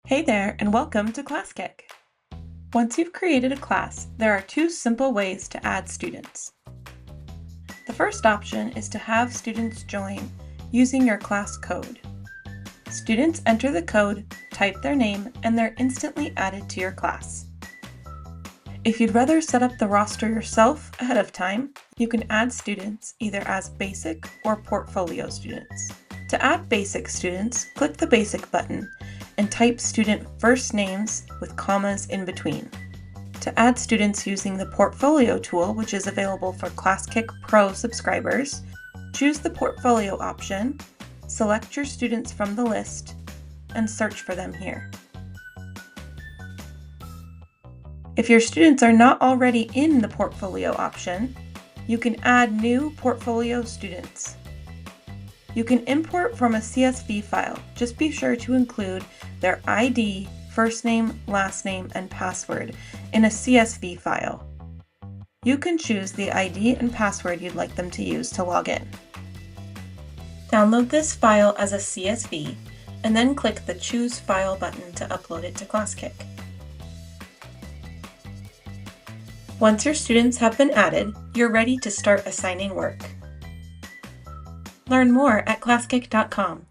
Hey there, and welcome to Classkick. Once you've created a class, there are two simple ways to add students. The first option is to have students join using your class code. Students enter the code, type their name, and they're instantly added to your class. If you'd rather set up the roster yourself ahead of time, you can add students either as basic or portfolio students. To add basic students, click the basic button and type student first names with commas in between. To add students using the portfolio tool, which is available for Classkick Pro subscribers, choose the portfolio option, select your students from the list, and search for them here. If your students are not already in the portfolio option, you can add new portfolio students. You can import from a CSV file. Just be sure to include their ID, first name, last name, and password in a CSV file. You can choose the ID and password you'd like them to use to log in. Download this file as a CSV and then click the Choose File button to upload it to Classkick. Once your students have been added, you're ready to start assigning work. Learn more at classkick.com.